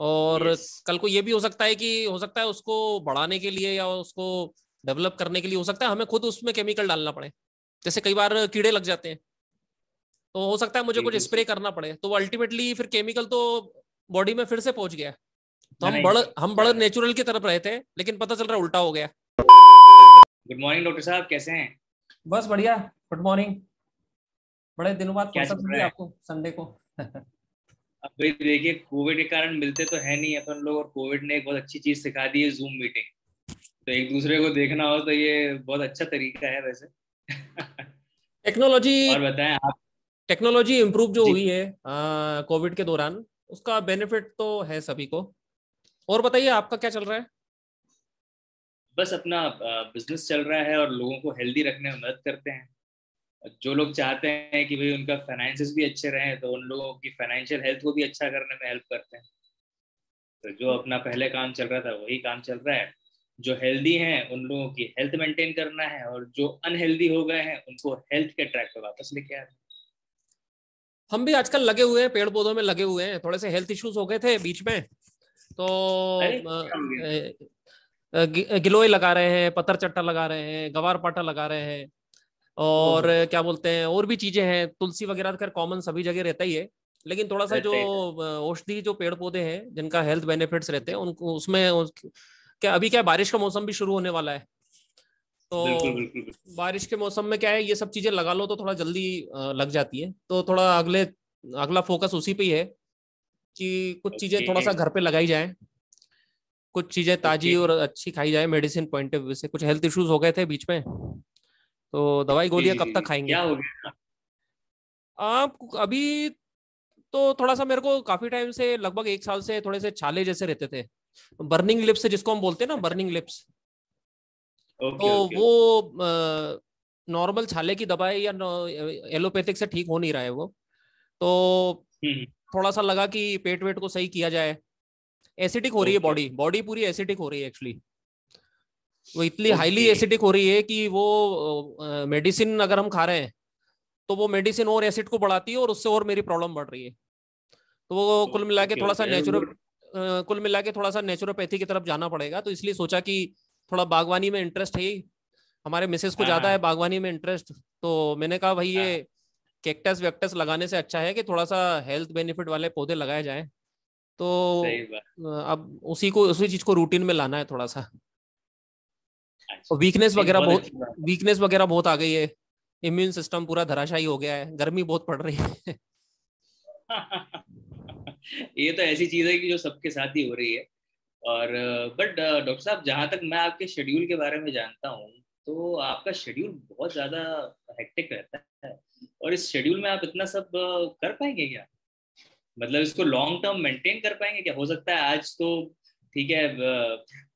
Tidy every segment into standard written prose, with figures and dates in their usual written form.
और यस। कल को ये भी हो सकता है उसको बढ़ाने के लिए या उसको डेवलप करने के लिए हो सकता है हमें खुद उसमें केमिकल डालना पड़े। जैसे कई बार कीड़े लग जाते हैं, तो हो सकता है मुझे कुछ बिल्कुल स्प्रे सही। करना पड़े, तो अल्टीमेटली फिर केमिकल तो बॉडी में फिर से पहुंच गया। तो जाना हम जा बड़े रहा है। नेचुरल की तरफ रहे थे, लेकिन पता चल रहा है उल्टा हो गया। गुड मॉर्निंग डॉक्टर साहब, कैसे हैं? बस बढ़िया। Good morning. बड़े दिनों बाद क्या फुर्सत चल मिली रहा है? आपको संडे को। अब भाई देखिए, कोविड के कारण मिलते तो है नहीं अपन लोग, और कोविड ने एक बहुत अच्छी चीज सिखा दी है, जूम मीटिंग। तो एक दूसरे को देखना हो तो ये बहुत अच्छा तरीका है वैसे। टेक्नोलॉजी और बताएं आप। टेक्नोलॉजी इम्प्रूव जो जी। हुई है कोविड के दौरान, उसका बेनिफिट तो है सभी को। और बताइए आपका क्या चल रहा है। बस अपना बिजनेस चल रहा है और लोगों को हेल्दी रखने में मदद करते हैं। जो लोग चाहते हैं कि भाई उनका फाइनेंसेस भी अच्छे रहें, तो उन लोगों की फाइनेंशियल हेल्थ को भी अच्छा करने में हेल्प करते हैं। तो जो अपना पहले काम चल रहा था वही काम चल रहा है। जो हेल्दी हैं उन लोगों की हेल्थ मेंटेन करना है, और जो अनहेल्दी हो गए हैं उनको हेल्थ के ट्रैक पे वापस लेके आना हम भी आजकल लगे हुए हैं, पेड़ पौधों में लगे हुए हैं। थोड़े से हेल्थ इश्यूज हो गए थे बीच में, तो है। अरे क्या हो गया? गिलोय लगा रहे हैं, पत्थर चट्टा लगा रहे हैं, गवार पाटा लगा रहे हैं, और ओहो। क्या बोलते हैं और भी चीजें हैं। तुलसी वगैरह तो खैर कॉमन सभी जगह रहता ही है, लेकिन थोड़ा सा जो रहते हैं। औषधि जो पेड़ पौधे हैं जिनका हेल्थ बेनिफिट्स रहते हैं उनको उसमें क्या अभी क्या बारिश का मौसम भी शुरू होने वाला है, बिल्कुल तो बिल्कुल बिल्कुल। बारिश के मौसम में क्या है ये सब चीजें लगा लो तो थोड़ा जल्दी लग जाती है। तो थोड़ा अगला फोकस उसी पे ही है कि कुछ चीजें ओके थोड़ा सा घर पे लगाई जाए, कुछ चीजें ओके। ताजी और अच्छी खाई जाए। मेडिसिन पॉइंट ऑफ व्यू से कुछ हेल्थ इश्यूज हो गए थे बीच में, तो दवाई जी गोलियां जी कब जी तक जी, खाएंगे। क्या हो गया? आप अभी तो थोड़ा सा मेरे को काफी टाइम से, लगभग एक साल से थोड़े से छाले जैसे रहते थे, बर्निंग लिप्स जिसको हम बोलते हैं ना, अच्छा। Burning lips. तो ओके ओके ओके। वो नॉर्मल छाले की दवाई या एलोपैथिक से ठीक हो नहीं रहा है वो, तो हम्म। थोड़ा सा लगा कि पेट वेट को सही किया जाए। एसिडिक हो रही है, ओके बॉडी बॉडी पूरी एसिडिक हो रही है एक्चुअली। वो इतनी हाईली ओके। एसिडिक हो रही है कि वो मेडिसिन अगर हम खा रहे हैं तो वो मेडिसिन और एसिड को बढ़ाती है और उससे और मेरी प्रॉब्लम बढ़ रही है। तो वो ओके ओके। कुल मिला के थोड़ा सा नेचुरोपैथी की तरफ जाना पड़ेगा। तो इसलिए सोचा कि थोड़ा बागवानी में इंटरेस्ट है ही, हमारे मिसेस को हाँ ज्यादा है हाँ बागवानी में इंटरेस्ट। तो मैंने कहा भाई हाँ। ये कैक्टस वैक्टस लगाने से अच्छा है कि थोड़ा सा हेल्थ बेनिफिट वाले पौधे लगाए जाएं। सही तो बात। अब उसी चीज को रूटीन में लाना है थोड़ा सा। अच्छा। नहीं, बहुत अच्छी बात वीकनेस वगैरह बहुत आ गई है, इम्यून सिस्टम पूरा धराशायी हो गया है, गर्मी बहुत पड़ रही है। है। ये तो ऐसी चीज है कि जो सबके साथ ही हो रही है। और बट डॉक्टर साहब, जहाँ तक मैं आपके शेड्यूल के बारे में जानता हूँ, तो आपका शेड्यूल बहुत ज्यादा हेक्टिक रहता है। और इस शेड्यूल में आप इतना सब कर पाएंगे क्या? मतलब इसको लॉन्ग टर्म मेंटेन कर पाएंगे क्या? हो सकता है आज तो ठीक है,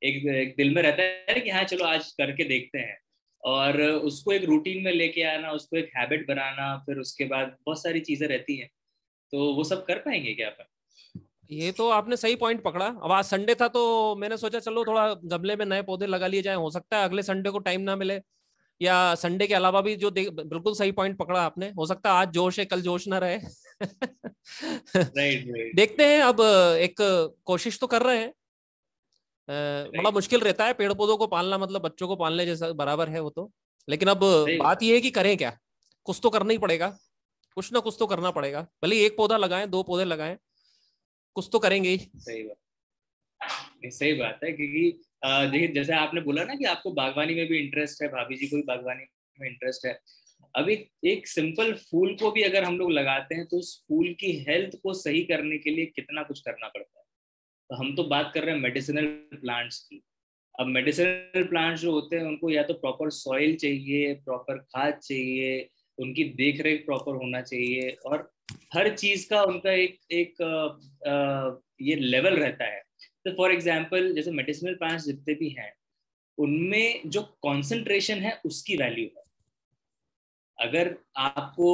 एक एक दिल में रहता है कि हाँ चलो आज करके देखते हैं, और उसको एक रूटीन में लेके आना, उसको एक हैबिट बनाना, फिर उसके बाद बहुत सारी चीजें रहती हैं। तो वो सब कर पाएंगे क्या अपन? ये तो आपने सही पॉइंट पकड़ा। अब आज संडे था तो मैंने सोचा चलो थोड़ा गमले में नए पौधे लगा लिए जाए, हो सकता है अगले संडे को टाइम ना मिले, या संडे के अलावा भी बिल्कुल सही पॉइंट पकड़ा आपने, हो सकता है आज जोश है कल जोश ना रहे। राइट राइट देखते हैं अब। एक कोशिश तो कर रहे हैं। बड़ा राइट। मुश्किल रहता है पेड़ पौधों को पालना, मतलब बच्चों को पालने जैसा बराबर है वो तो। लेकिन अब सही बात बात। यह है कि करें क्या। कुछ तो करना ही पड़ेगा, कुछ ना कुछ तो करना पड़ेगा, भले ही एक पौधा लगाएं दो पौधे लगाएं, कुछ तो करेंगे ही। सही बात। नहीं, सही बात है, क्योंकि देखिए जैसे आपने बोला ना कि आपको बागवानी में भी इंटरेस्ट है, भाभी जी को भी बागवानी में इंटरेस्ट है। अभी एक सिंपल फूल को भी अगर हम लोग लगाते हैं तो उस फूल की हेल्थ को सही करने के लिए कितना कुछ करना पड़ता है। तो हम तो बात कर रहे हैं मेडिसिनल प्लांट्स की। अब मेडिसिनल प्लांट्स जो होते हैं उनको या तो प्रॉपर सॉइल चाहिए, प्रॉपर खाद चाहिए, उनकी देख रेख प्रॉपर होना चाहिए, और हर चीज का उनका एक एक ये लेवल रहता है। तो फॉर एग्जाम्पल जैसे मेडिसिनल प्लांट्स जितने भी हैं, उनमें जो कॉन्सेंट्रेशन है उसकी वैल्यू है। अगर आपको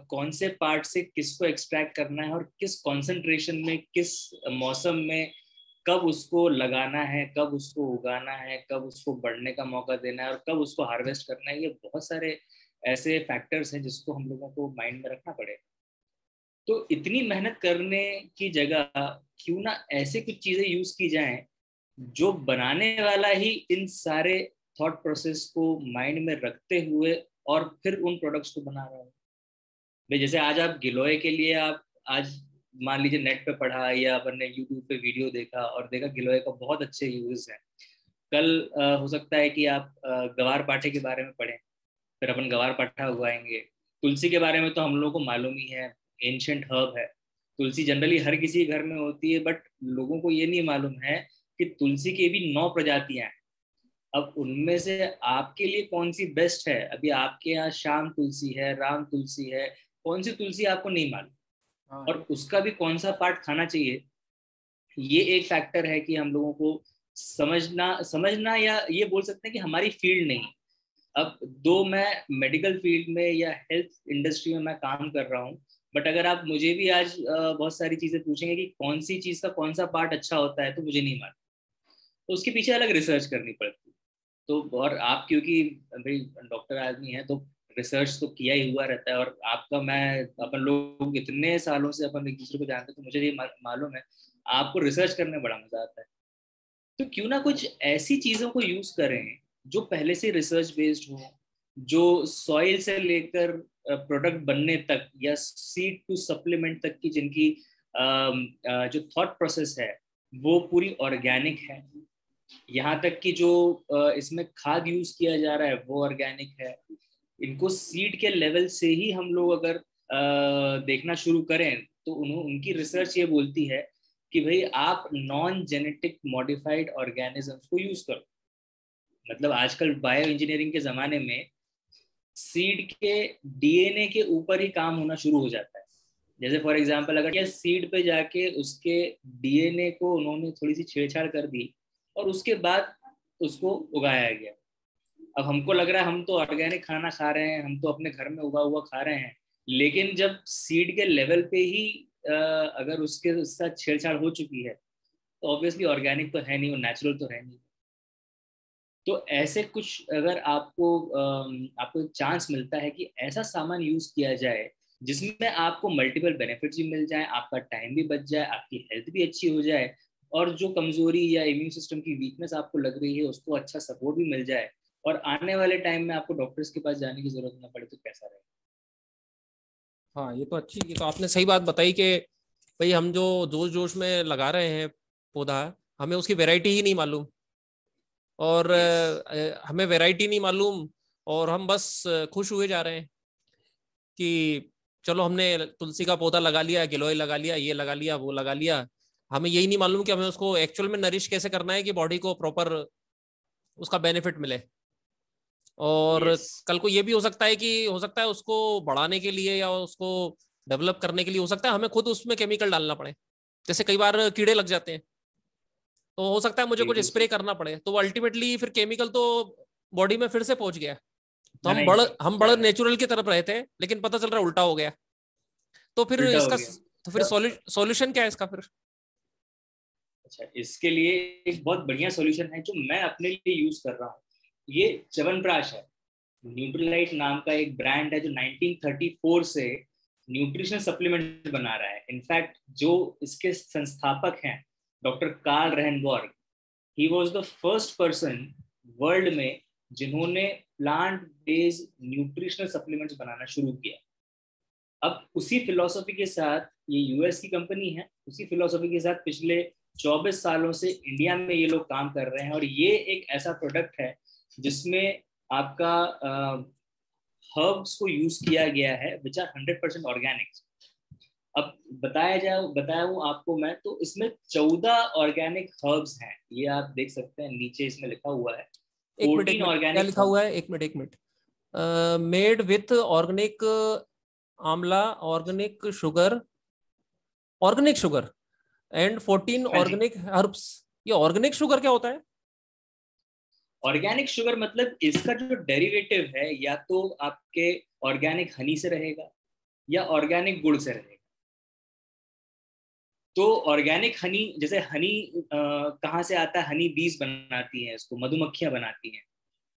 कौन से पार्ट से किसको एक्सट्रैक्ट करना है और किस कॉन्सेंट्रेशन में किस मौसम में कब उसको लगाना है, कब उसको उगाना है, कब उसको बढ़ने का मौका देना है, और कब उसको हार्वेस्ट करना है, ये बहुत सारे ऐसे फैक्टर्स हैं जिसको हम लोगों को माइंड में रखना पड़ेगा। तो इतनी मेहनत करने की जगह क्यों ना ऐसे कुछ चीजें यूज की जाएं जो बनाने वाला ही इन सारे थॉट प्रोसेस को माइंड में रखते हुए और फिर उन प्रोडक्ट्स को बना रहा है। भाई जैसे आज आप गिलोय के लिए आप आज मान लीजिए नेट पे पढ़ा या अपन ने यूट्यूब पे वीडियो देखा और देखा गिलोय का बहुत अच्छे यूजेस हैं। कल हो सकता है कि आप गवार पाठे के बारे में पढ़ें, फिर अपन गवार पाठा उगाएंगे। तुलसी के बारे में तो हम लोगों को मालूम ही है, एंशिएंट हर्ब है। तुलसी जनरली हर किसी घर में होती है, बट लोगों को ये नहीं मालूम है कि तुलसी की भी 9 प्रजातियां हैं। अब उनमें से आपके लिए कौन सी बेस्ट है? अभी आपके यहाँ श्याम तुलसी है, राम तुलसी है, कौन सी तुलसी आपको नहीं मालूम, और उसका भी कौन सा पार्ट खाना चाहिए, ये एक फैक्टर है कि हम लोगों को समझना या ये बोल सकते हैं कि हमारी फील्ड नहीं। अब दो मैं मेडिकल फील्ड में या हेल्थ इंडस्ट्री में मैं काम कर रहा हूँ, बट अगर आप मुझे भी आज बहुत सारी चीजें पूछेंगे कि कौन सी चीज का कौन सा पार्ट अच्छा होता है, तो मुझे नहीं मालूम। तो उसके पीछे अलग रिसर्च करनी पड़ती है। तो और आप क्योंकि भाई डॉक्टर आदमी है तो रिसर्च तो किया ही हुआ रहता है, और आपका मैं अपन लोग इतने सालों से अपन एक दूसरे को जानते हैं, तो मुझे ये मालूम है आपको रिसर्च करने में बड़ा मजा आता है। तो क्यों ना कुछ ऐसी चीजों को यूज करें जो पहले से रिसर्च बेस्ड हो, जो सॉइल से लेकर प्रोडक्ट बनने तक या सीड टू सप्लीमेंट तक की जिनकी जो थॉट प्रोसेस है वो पूरी ऑर्गेनिक है। यहाँ तक कि जो इसमें खाद यूज किया जा रहा है वो ऑर्गेनिक है। इनको सीड के लेवल से ही हम लोग अगर देखना शुरू करें तो उनकी रिसर्च ये बोलती है कि भाई आप नॉन जेनेटिक मॉडिफाइड ऑर्गेनिजम्स को यूज करो। मतलब आजकल बायो इंजीनियरिंग के जमाने में सीड के डीएनए के ऊपर ही काम होना शुरू हो जाता है। जैसे फॉर एग्जांपल अगर ये सीड पे जाके उसके डीएनए को उन्होंने थोड़ी सी छेड़छाड़ कर दी और उसके बाद उसको उगाया गया। अब हमको लग रहा है हम तो ऑर्गेनिक खाना खा रहे हैं, हम तो अपने घर में उगा हुआ खा रहे हैं, लेकिन जब सीड के लेवल पे ही अगर उसके साथ छेड़छाड़ हो चुकी है तो ऑब्वियसली ऑर्गेनिक तो है नहीं, वो नेचुरल तो है नहीं। तो ऐसे कुछ अगर आपको एक चांस मिलता है कि ऐसा सामान यूज किया जाए जिसमें आपको मल्टीपल बेनिफिट्स भी मिल जाए, आपका टाइम भी बच जाए, आपकी हेल्थ भी अच्छी हो जाए, और जो कमजोरी या इम्यून सिस्टम की वीकनेस आपको लग रही है उसको अच्छा सपोर्ट भी मिल जाए, और आने वाले टाइम में आपको डॉक्टर्स के पास जाने की जरूरत ना पड़े, तो कैसा रहेगा? हाँ, ये तो आपने सही बात बताई कि भाई हम जो जोश जोश में लगा रहे हैं पौधा, हमें उसकी वैरायटी ही नहीं मालूम, और यस। हमें वैरायटी नहीं मालूम, और हम बस खुश हुए जा रहे हैं कि चलो हमने तुलसी का पौधा लगा लिया, गिलोय लगा लिया, ये लगा लिया, वो लगा लिया। हमें यही नहीं मालूम कि हमें उसको एक्चुअल में नरिश कैसे करना है कि बॉडी को प्रॉपर उसका बेनिफिट मिले। और यस। कल को ये भी हो सकता है कि हो सकता है उसको बढ़ाने के लिए या उसको डेवलप करने के लिए हो सकता है हमें खुद उसमें केमिकल डालना पड़े। जैसे कई बार कीड़े लग जाते हैं, तो हो सकता है मुझे कुछ बिल्कुल स्प्रे सही। करना पड़े, तो अल्टीमेटली फिर केमिकल तो बॉडी में फिर से पहुंच गया। तो जाना ही पड़ेगा, हम बड़े जाना ही नेचुरल की तरफ रहे थे, लेकिन पता चल रहा है उल्टा हो गया। तो फिर उल्टा हो इसका गया। तो फिर सॉल्यूशन क्या है इसका फिर? अच्छा, इसके लिए एक बहुत बढ़िया सॉल्यूशन है जो मैं अपने लिए यूज कर रहा हूँ। ये च्यवनप्राश है। न्यूट्रीलाइट नाम का एक ब्रांड है जो 1934 से न्यूट्रिशनल सप्लीमेंट बना रहा है। इनफैक्ट जो इसके संस्थापक हैं doctor Carl Rehnborg, he was the first person world में जिन्होंने प्लांट बेस्ड न्यूट्रिशनल सप्लीमेंट्स बनाना शुरू किया। अब उसी फिलॉसफी के साथ, ये यूएस की कंपनी है, उसी फिलॉसफी के साथ पिछले 24 सालों से इंडिया में ये लोग काम कर रहे हैं, और ये एक ऐसा प्रोडक्ट है जिसमें आपका हर्ब्स को यूज किया गया है विच आर 100% ऑर्गेनिक। अब बताया हूँ आपको मैं, तो इसमें 14 ऑर्गेनिक हर्ब्स हैं, ये आप देख सकते हैं नीचे इसमें लिखा हुआ है। एक 14 मिनट क्या ऑर्गेनिक लिखा हुआ हर्ब्स। है? एक minute. Made with organic amla, organic sugar and 14 हाँ जी। Organic herbs. ये ऑर्गेनिक शुगर क्या होता है? ऑर्गेनिक शुगर मतलब इसका जो डेरिवेटिव है या तो आपके ऑर्गेनिक हनी से रहेगा या ऑर्गेनिक गुड़ से रहेगा। तो ऑर्गेनिक हनी, जैसे हनी कहाँ से आता है? हनी बीज बनाती हैं, इसको मधुमक्खियां बनाती हैं।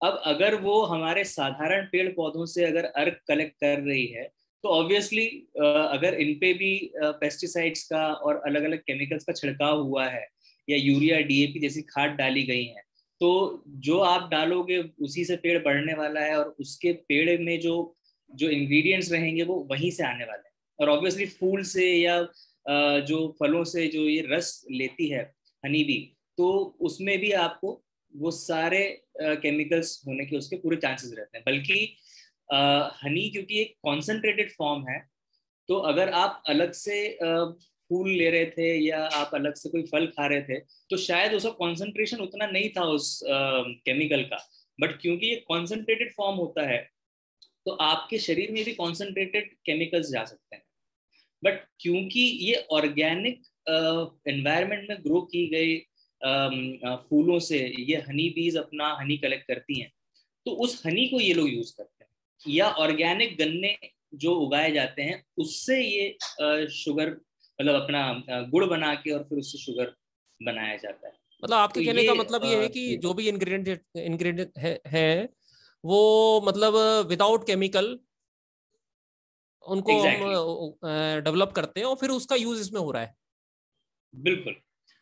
अब अगर वो हमारे साधारण पेड़ पौधों से अगर अर्क कलेक्ट कर रही है तो ऑब्वियसली अगर इन पे भी पेस्टिसाइड्स का और अलग अलग केमिकल्स का छिड़काव हुआ है या यूरिया डीएपी जैसी खाद डाली गई है, तो जो आप डालोगे उसी से पेड़ बढ़ने वाला है, और उसके पेड़ में जो जो इंग्रेडिएंट्स रहेंगे वो वहीं से आने वाले हैं। और ऑब्वियसली फूल से या जो फलों से जो ये रस लेती है हनी बी, तो उसमें भी आपको वो सारे केमिकल्स होने के उसके पूरे चांसेस रहते हैं। बल्कि हनी क्योंकि एक कॉन्सेंट्रेटेड फॉर्म है, तो अगर आप अलग से फूल ले रहे थे या आप अलग से कोई फल खा रहे थे, तो शायद उसका कॉन्सेंट्रेशन उतना नहीं था उस केमिकल का। बट क्योंकि ये कॉन्सेंट्रेटेड फॉर्म होता है, तो आपके शरीर में भी कॉन्सेंट्रेटेड केमिकल्स जा सकते हैं। बट क्योंकि ये ऑर्गेनिक एनवायरनमेंट में ग्रो की गई फूलों से ये हनी बीज अपना हनी कलेक्ट करती हैं, तो उस हनी को ये लोग यूज करते हैं। या ऑर्गेनिक गन्ने जो उगाए जाते हैं उससे ये शुगर मतलब अपना गुड़ बना के और फिर उससे शुगर बनाया जाता है। मतलब आपके तो कहने ये का मतलब ये है कि जो भी इंग्रेडिएंट है वो मतलब विदाउट केमिकल उनको एग्जैक्टली हम डेवलप करते हैं और फिर उसका यूज इसमें हो रहा है। बिल्कुल।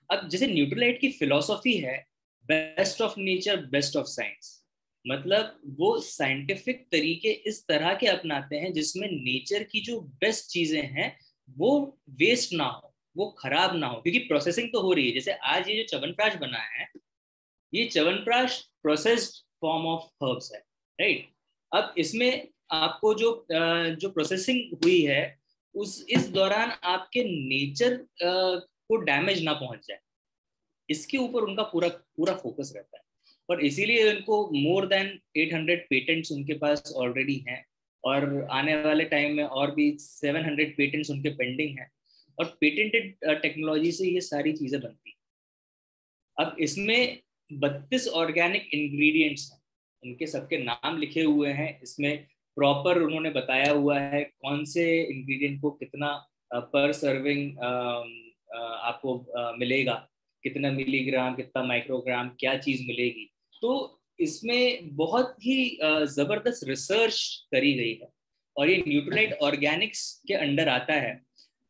अब जैसे न्यूट्रलाइट की फिलॉसफी है best of nature best of science, मतलब वो साइंटिफिक तरीके इस तरह के अपनाते हैं जिसमें नेचर की जो बेस्ट चीजें हैं वो वेस्ट ना हो, वो खराब ना हो। क्योंकि प्रोसेसिंग तो हो रही है, जैसे आज ये जो च्यवनप्राश बना है, ये chyawanprash processed form of herbs है, राइट। अब इसमें आपको जो जो प्रोसेसिंग हुई है उस इस दौरान आपके नेचर को डैमेज ना पहुंच जाए, इसके ऊपर उनका पूरा पूरा फोकस रहता है। और इसीलिए उनको मोर देन 800 पेटेंट्स उनके पास ऑलरेडी हैं, और आने वाले टाइम में और भी 700 पेटेंट्स उनके पेंडिंग हैं। और पेटेंटेड टेक्नोलॉजी से ये सारी चीजें बनती हैं। अब इसमें 32 ऑर्गेनिक इंग्रेडिएंट्स हैं, उनके सबके नाम लिखे हुए हैं इसमें, प्रॉपर उन्होंने बताया हुआ है कौन से इंग्रेडिएंट को कितना पर सर्विंग आपको मिलेगा, कितना मिलीग्राम कितना माइक्रोग्राम क्या चीज मिलेगी। तो इसमें बहुत ही जबरदस्त रिसर्च करी गई है, और ये न्यूट्रलाइट ऑर्गेनिक्स के अंडर आता है।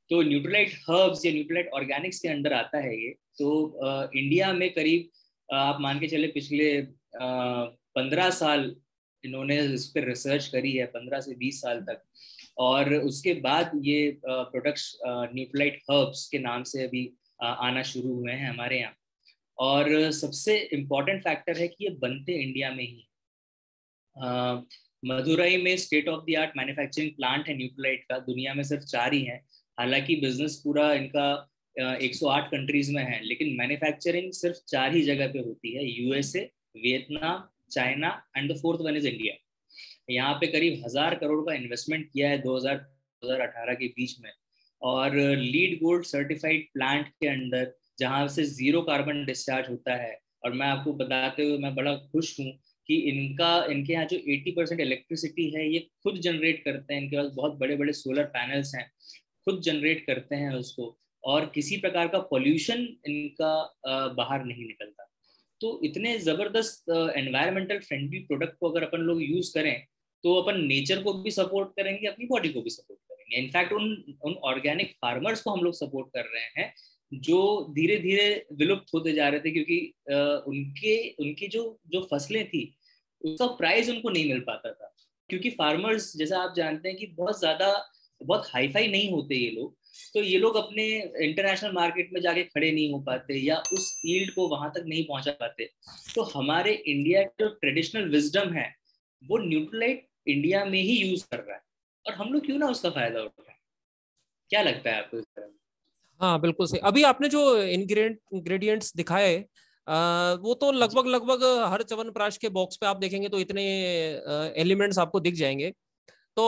तो न्यूट्रलाइट हर्ब्स या न्यूट्रलाइट ऑर्गेनिक्स के अंडर आता है ये। तो इंडिया में करीब आप मान के चले पिछले 15 साल इन्होंने इस पर रिसर्च करी है, 15 से 20 साल तक। और उसके बाद ये प्रोडक्ट्स न्यूट्रलाइट हर्ब्स के नाम से अभी आना शुरू हुए हैं हमारे यहाँ। और सबसे इम्पॉर्टेंट फैक्टर है कि ये बनते इंडिया में ही। मदुरई में state of the art manufacturing plant है न्यूट्रलाइट का, दुनिया में सिर्फ 4 ही है। हालांकि बिजनेस पूरा इनका 108 कंट्रीज में है, लेकिन मैन्युफैक्चरिंग सिर्फ 4 ही जगह पे होती है, USA, Vietnam, China and the 4th one is India. यहाँ पे करीब 1000 करोड़ का इन्वेस्टमेंट किया है 2018 के बीच में। और लीड गोल्ड सर्टिफाइड प्लांट के अंदर जहाँ से 0 कार्बन डिस्चार्ज होता है। और मैं आपको बताते हुए मैं बड़ा खुश हूँ कि इनके यहाँ जो 80% इलेक्ट्रिसिटी है ये खुद जनरेट करते हैं। इनके पास बहुत बड़े बड़े सोलर पैनल्स हैं, खुद जनरेट करते हैं उसको, और किसी प्रकार का पॉल्यूशन इनका बाहर नहीं निकलता। तो इतने जबरदस्त एनवायरमेंटल फ्रेंडली प्रोडक्ट को अगर अपन लोग यूज करें तो अपन नेचर को भी सपोर्ट करेंगे, अपनी बॉडी को भी सपोर्ट करेंगे। इनफैक्ट उन ऑर्गेनिक फार्मर्स को हम लोग सपोर्ट कर रहे हैं जो धीरे धीरे विलुप्त होते जा रहे थे, क्योंकि उनके उनकी जो जो फसलें थी उसका प्राइस उनको नहीं मिल पाता था। क्योंकि फार्मर्स जैसा आप जानते हैं कि बहुत हाईफाई नहीं होते ये लोग, तो ये लोग अपने इंटरनेशनल मार्केट में जाके खड़े नहीं हो पाते या उस यील्ड को वहां तक नहीं पहुंचा पाते। तो हमारे इंडिया का जो ट्रेडिशनल विजडम है वो न्यूट्रलाइट इंडिया में ही यूज कर रहा है, और हम लोग क्यों ना उसका फायदा उठाएं। क्या लगता है आपको इस तरह? हाँ बिल्कुल सही। अभी आपने जो इंग्रेडिएंट्स दिखाए वो तो लगभग हर च्यवनप्राश के बॉक्स पे आप देखेंगे तो इतने एलिमेंट्स आपको दिख जाएंगे। तो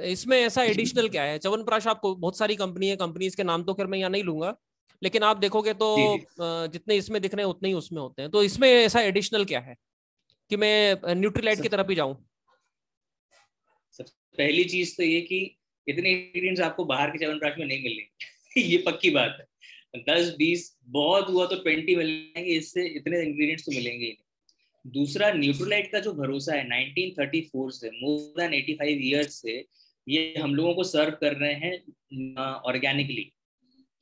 इसमें ऐसा एडिशनल क्या है? च्यवनप्राश आपको बहुत सारी कंपनीज के नाम तो खैर मैं यहाँ नहीं लूंगा, लेकिन आप देखोगे तो जी जी। जितने इसमें दिख रहे हैं उतने ही उसमें होते हैं। तो इसमें ऐसा एडिशनल क्या है कि मैं न्यूट्रीलाइट की तरफ ही जाऊं? सबसे पहली चीज तो ये कि इतने इंग्रेडिएंट्स आपको बाहर के च्यवनप्राश में नहीं मिलेंगे ये पक्की बात है। 10-20 बहुत हुआ तो 20 मिलेंगे, इससे इतने इंग्रेडिएंट्स तो मिलेंगे ही नहीं। दूसरा, न्यूट्रलाइट का जो भरोसा है 1934 से, मोर देन 85 ईयर्स से ये हम लोगों को सर्व कर रहे हैं ऑर्गेनिकली।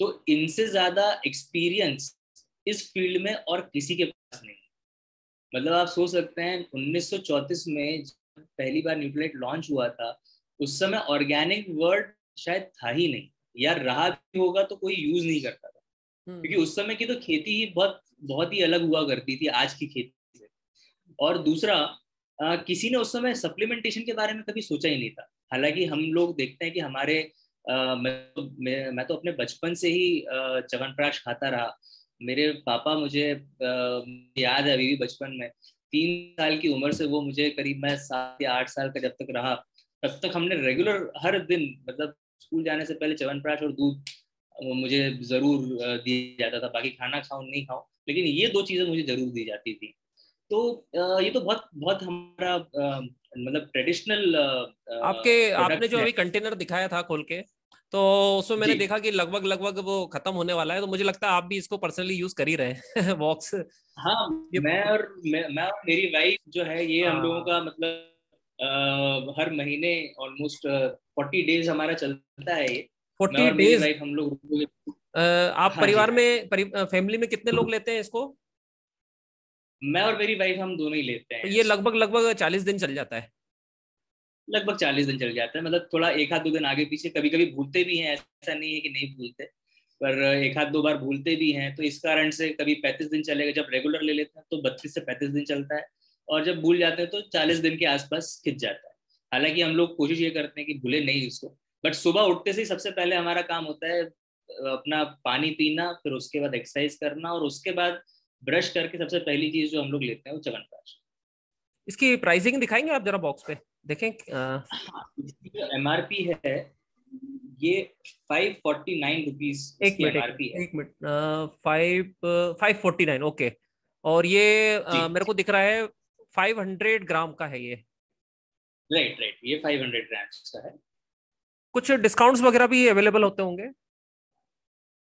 तो इनसे ज्यादा एक्सपीरियंस इस फील्ड में और किसी के पास नहीं। मतलब आप सोच सकते हैं 1934 में जब पहली बार न्यूक्लियोटाइड लॉन्च हुआ था, उस समय ऑर्गेनिक वर्ड शायद था ही नहीं, या रहा भी होगा तो कोई यूज नहीं करता था, क्योंकि उस समय की तो खेती ही बहुत बहुत ही अलग हुआ करती थी आज की खेती से। और दूसरा, किसी ने उस समय सप्लीमेंटेशन के बारे में कभी सोचा ही नहीं था। हालांकि हम लोग देखते हैं कि हमारे मैं तो अपने बचपन से ही च्यवनप्राश खाता रहा। मेरे पापा मुझे याद है अभी भी बचपन में 3 साल की उम्र से वो मुझे करीब मैं 7 या 8 साल का जब तक रहा, तब तक हमने रेगुलर हर दिन, मतलब स्कूल जाने से पहले च्यवनप्राश और दूध मुझे जरूर दिया जाता था। बाकी खाना खाऊं नहीं खाऊं, लेकिन ये दो चीजें मुझे जरूर दी जाती थी। तो ये तो बहुत बहुत हमारा मतलब ट्रेडिशनल आपके आपने प्रोडक्ट जो है। अभी कंटेनर दिखाया था खोल के, तो उसमें मैंने जी देखा कि लगभग लगभग वो खत्म होने वाला है, तो मुझे लगता है आप भी इसको पर्सनली यूज कर ही रहे हैं बॉक्स हाँ, ये। मैं और मेरी वाइफ जो है, ये हम लोगों हाँ, का मतलब हर महीने ऑलमोस्ट 40 डेज हमारा चलता है ये। मैं 40 और मेरी डेज। वाइफ हम लोग। आप हाँ जी। परिवार में फैमिली में कितने लोग लेते हैं इसको? मैं और मेरी वाइफ हम दोनों ही लेते तो हैं ये इसको। लगभग लगभग 40 दिन चल जाता है। लगभग 40 दिन चल जाता है, मतलब थोड़ा एक आध दो दिन आगे पीछे कभी कभी भूलते भी हैं, ऐसा नहीं है कि नहीं भूलते, पर एक आध दो बार भूलते भी हैं, तो इस कारण से कभी 35 दिन चलेगा। जब रेगुलर ले लेते हैं तो 32 से 35 दिन चलता है, और जब भूल जाते हैं तो 40 दिन के आसपास खिंच जाता है। हालांकि हम लोग कोशिश ये करते हैं कि भूले नहीं उसको। बट सुबह उठते से ही सबसे पहले हमारा काम होता है अपना पानी पीना, फिर उसके बाद एक्सरसाइज करना, और उसके बाद ब्रश करके सबसे पहली चीज जो हम लोग लेते हैं वो च्यवनप्राश। इसकी प्राइसिंग दिखाएंगे आप जरा बॉक्स पे, देखें। हाँ, इसकी जो एमआरपी है, ये 549 रुपीज एक इसकी मिनट, एमआरपी है। एक मिनट। 549, ओके। और ये जी, मेरे को दिख रहा है 500 ग्राम का है ये। राइट राइट, ये 500 ग्राम्स का है। कुछ डिस्काउंट्स वगैरह भी अवेलेबल होते होंगे?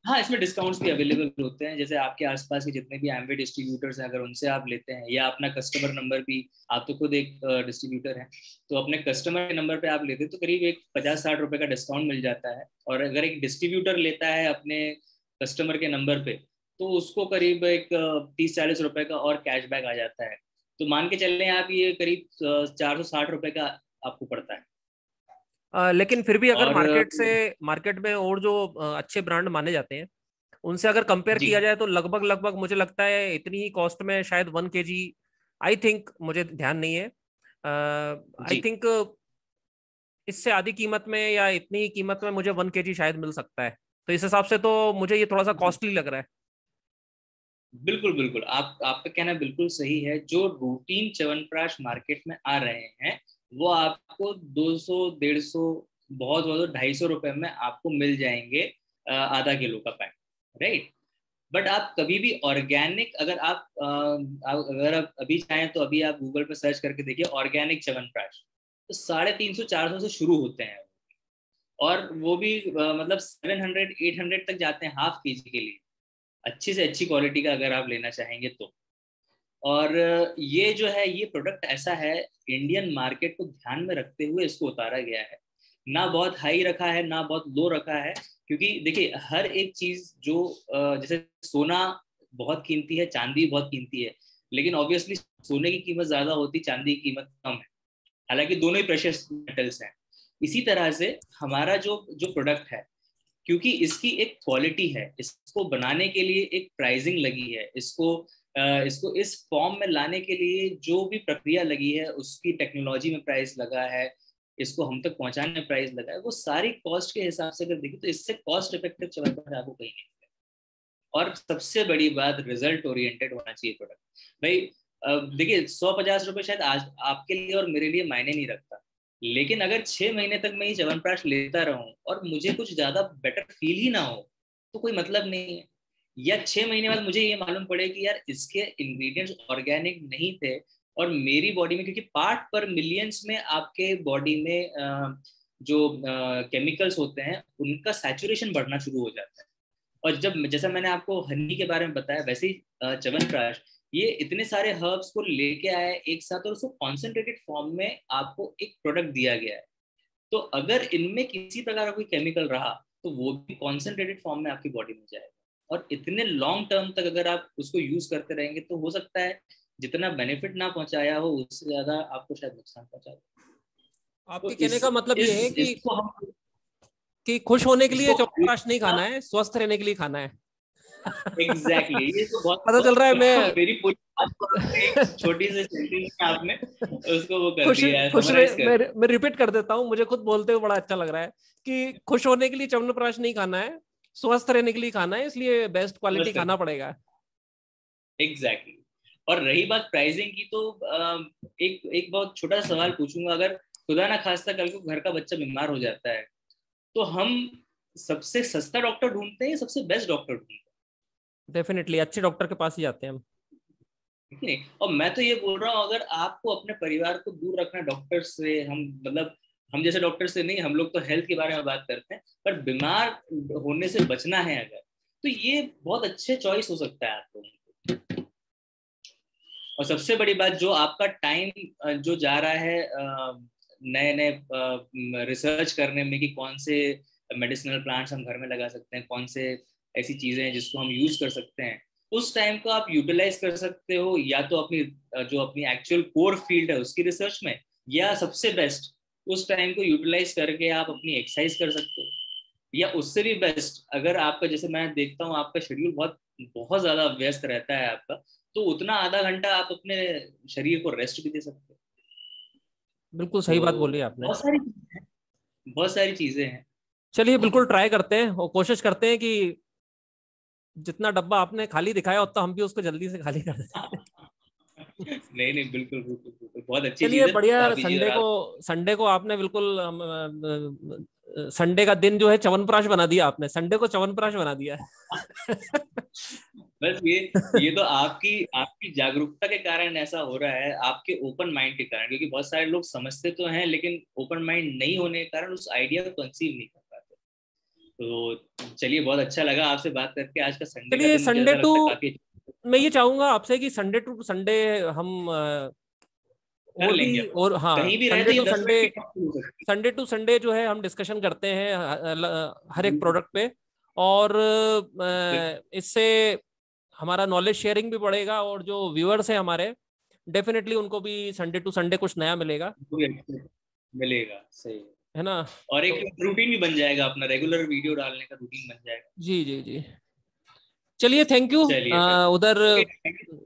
हाँ, इसमें डिस्काउंट्स भी अवेलेबल होते हैं। जैसे आपके आसपास के जितने भी एमवे डिस्ट्रीब्यूटर्स हैं, अगर उनसे आप लेते हैं, या अपना कस्टमर नंबर भी, आप तो खुद एक डिस्ट्रीब्यूटर हैं, तो अपने कस्टमर के नंबर पे आप लेते हैं तो करीब एक 50-60 रुपए का डिस्काउंट मिल जाता है। और अगर एक डिस्ट्रीब्यूटर लेता है अपने कस्टमर के नंबर पे, तो उसको करीब एक 30-40 रुपए का और कैशबैक आ जाता है। तो मान के चल रहे हैं आप, ये करीब 460 रुपए का आपको पड़ता है। लेकिन फिर भी अगर और मार्केट में और जो अच्छे ब्रांड माने जाते हैं, उनसे अगर कंपेयर जी किया जाए तो लगभग लगभग मुझे लगता है इतनी ही कॉस्ट में शायद 1 kg, आई थिंक, मुझे ध्यान नहीं है, आई जी, थिंक इससे आधी कीमत में या इतनी ही कीमत में मुझे 1 kg शायद मिल सकता है। तो इस हिसाब से तो मुझे ये थोड़ा सा कॉस्टली लग रहा है। बिल्कुल बिल्कुल, आप आपका कहना बिल्कुल सही है। जो रूटीन च्यवनप्राश मार्केट में आ रहे हैं, वो आपको 200, 150, बहुत बहुत 250 रुपए में आपको मिल जाएंगे, आधा किलो का पैक, राइट। बट आप कभी भी ऑर्गेनिक, अगर आप अभी चाहें तो अभी आप गूगल पे सर्च करके देखिए ऑर्गेनिक च्यवनप्राश, तो 350, 400 से शुरू होते हैं। और वो भी मतलब 700, 800 तक जाते हैं हाफ केजी के लिए, अच्छी से अच्छी क्वालिटी का अगर आप लेना चाहेंगे तो। और ये जो है, ये प्रोडक्ट ऐसा है, इंडियन मार्केट को ध्यान में रखते हुए इसको उतारा गया है। ना बहुत हाई रखा है, ना बहुत लो रखा है। क्योंकि देखिए, हर एक चीज जो जैसे सोना बहुत कीमती है, चांदी बहुत कीमती है, लेकिन ऑब्वियसली सोने की कीमत ज्यादा होती, चांदी की कीमत कम है। हालांकि दोनों ही प्रेशियस मेटल्स हैं। इसी तरह से हमारा जो जो प्रोडक्ट है, क्योंकि इसकी एक क्वालिटी है, इसको बनाने के लिए एक प्राइसिंग लगी है, इसको इस फॉर्म में लाने के लिए जो भी प्रक्रिया लगी है, उसकी टेक्नोलॉजी में प्राइस लगा है, इसको हम तक पहुंचाने में प्राइस लगा है, वो सारी कॉस्ट के हिसाब से अगर देखिए तो इससे कॉस्ट इफेक्टिव च्यवनप्राश आपको कहीं नहीं मिलेगा। और सबसे बड़ी बात, रिजल्ट ओरिएंटेड होना चाहिए प्रोडक्ट। भाई देखिए, 150 रुपए शायद आज आपके लिए और मेरे लिए मायने नहीं रखता, लेकिन अगर 6 महीने तक मैं ये च्यवनप्राश लेता रहूं और मुझे कुछ ज्यादा बेटर फील ही ना हो, तो कोई मतलब नहीं है। या 6 महीने बाद मुझे ये मालूम पड़े कि यार इसके इंग्रेडिएंट्स ऑर्गेनिक नहीं थे, और मेरी बॉडी में, क्योंकि पार्ट पर मिलियंस में आपके बॉडी में जो केमिकल्स होते हैं उनका सैचुरेशन बढ़ना शुरू हो जाता है। और जब, जैसा मैंने आपको हनी के बारे में बताया, वैसे ही च्यवनप्राश ये इतने सारे हर्ब्स को लेके आया है एक साथ, और उसको कॉन्सेंट्रेटेड फॉर्म में आपको एक प्रोडक्ट दिया गया है। तो अगर इनमें किसी प्रकार का कोई केमिकल रहा तो वो भी कॉन्सेंट्रेटेड फॉर्म में आपकी बॉडी में जाएगा, और इतने लॉन्ग टर्म तक अगर आप उसको यूज करते रहेंगे तो हो सकता है जितना बेनिफिट ना पहुंचाया हो उससे ज्यादा आपको शायद नुकसान पहुंचा दे। आपके तो कहने का मतलब ये है कि इसको हम खुश होने के लिए इसको च्यवनप्राश नहीं खाना है, स्वस्थ रहने के लिए खाना है। एग्जैक्टली ये तो बहुत पता चल रहा है मैं मेरी पूरी बात को एक छोटी सी सेंटेंस में आपने उसको वो कर खुश दिया है, खुश समराइज कर दिया। मैं रिपीट कर देता हूँ, मुझे खुद बोलते हुए बड़ा अच्छा लग रहा है कि खुश होने के लिए च्यवनप्राश नहीं खाना है, स्वस्थ रहने के लिए खाना है, इसलिए बेस्ट क्वालिटी खाना पड़ेगा। एग्जैक्टली। और रही बात प्राइसिंग की, तो एक एक बहुत छोटा सा सवाल पूछूंगा, अगर खुदा ना खास्ता कल को घर का बच्चा बीमार हो जाता है तो हम सबसे सस्ता डॉक्टर ढूंढते हैं या सबसे बेस्ट डॉक्टर ढूंढते हैं? डेफिनेटली अच्छे डॉक्टर के पास ही जाते हैं हम। ठीक नहीं, और मैं तो ये बोल रहा हूँ अगर आपको अपने परिवार को दूर रखना डॉक्टर से, हम मतलब हम जैसे डॉक्टर से नहीं, हम लोग तो हेल्थ के बारे में बात करते हैं, पर बीमार होने से बचना है अगर, तो ये बहुत अच्छे चॉइस हो सकता है आपको। और सबसे बड़ी बात, जो आपका टाइम जो जा रहा है नए नए रिसर्च करने में कि कौन से मेडिसिनल प्लांट्स हम घर में लगा सकते हैं, कौन से ऐसी चीजें हैं जिसको हम यूज कर सकते हैं, उस टाइम को आप यूटिलाइज कर सकते हो या तो अपनी जो अपनी एक्चुअल कोर फील्ड है उसकी रिसर्च में, या सबसे बेस्ट उस टाइम को यूटिलाइज करके आप अपनी एक्सरसाइज कर सकते हो, या उससे भी बेस्ट अगर आपका, जैसे मैं देखता हूँ आपका शेड्यूल बहुत बहुत ज्यादा व्यस्त रहता है आपका, तो उतना आधा घंटा आप अपने शरीर को रेस्ट भी दे सकते हो। बिल्कुल तो सही बात बोली आपने। बहुत सारी चीजें हैं। चलिए बिल्कुल ट्राई करते हैं और कोशिश करते हैं कि जितना डब्बा आपने खाली दिखाया उतना हम भी उसको जल्दी से खाली कर दें। नहीं नहीं, बिल्कुल बिल्कुल बिल्कुल, बहुत अच्छी चलिए चीज है बढ़िया, भाभी जी। और आप संडे को आपने बिल्कुल संडे का दिन जो है च्यवनप्राश बना दिया आपने, संडे को च्यवनप्राश बना दिया है। बस ये तो आपकी आपकी जागरूकता के कारण ऐसा हो रहा है, आपके ओपन माइंड के कारण, क्योंकि बहुत सारे लोग समझते तो हैं लेकिन ओपन माइंड नहीं होने के कारण उस आइडिया को कंसीव नहीं कर पाते। तो चलिए, बहुत अच्छा लगा आपसे बात करके। आज का संडे का चलिए दिन मुझे संडे ऐसा टू, लगता है काफी मैं ये चाहूंगा आपसे कि संडे टू संडे हम कर और लेंगे भी, अपन। और हाँ कहीं भी रहे संडे तो ये टू 10 मिनट संडे, की टॉपिक हो सकती संडे जो है हम डिस्कशन करते हैं हर है। एक प्रोडक्ट पे, और बिल्कुल, इससे हमारा नॉलेज शेयरिंग भी बढ़ेगा और जो व्यूअर्स हैं हमारे, डेफिनेटली उनको भी संडे टू संडे कुछ नया मिलेगा, मिलेगा, सही है। है ना। और तो एक रूटीन भी बन जाएगा, अपना रेगुलर वीडियो डालने का रूटीन बन जाएगा। जी जी जी, चलिए थैंक यू। चलिए फिर, उधर ओके,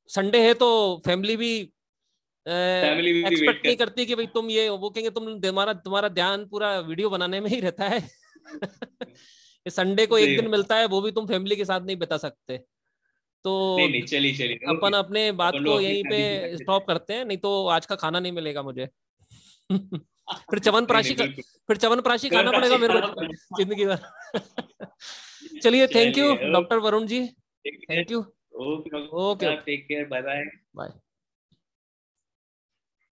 संडे है तो फैमिली भी फैमिली भी वेट एक्सपेक्ट नहीं कर। करती कि भाई तुम ये, वो कहेंगे तुम, तुम्हारा तुम्हारा ध्यान पूरा वीडियो बनाने में ही रहता है। संडे को एक सही दिन बात। मिलता है, वो भी तुम फैमिली के साथ नहीं बिता सकते। तो नहीं नहीं, चलिए चलिए, ओके। अपन अपने बात अपन को लोग अपनी यहीं फैमिली के पे साथ। स्टॉप करते हैं, नहीं तो आज का खाना नहीं मिलेगा मुझे। नहीं नहीं, बिल्कुल। फिर च्यवनप्राशी खाना पड़ेगा चपरासी मेरे खाना को पड़ेगा। जिंदगी भर। चलिए थैंक यू चलिए, doctor Varun ji, okay, thank you. Okay, okay okay, take care, bye bye. Bye.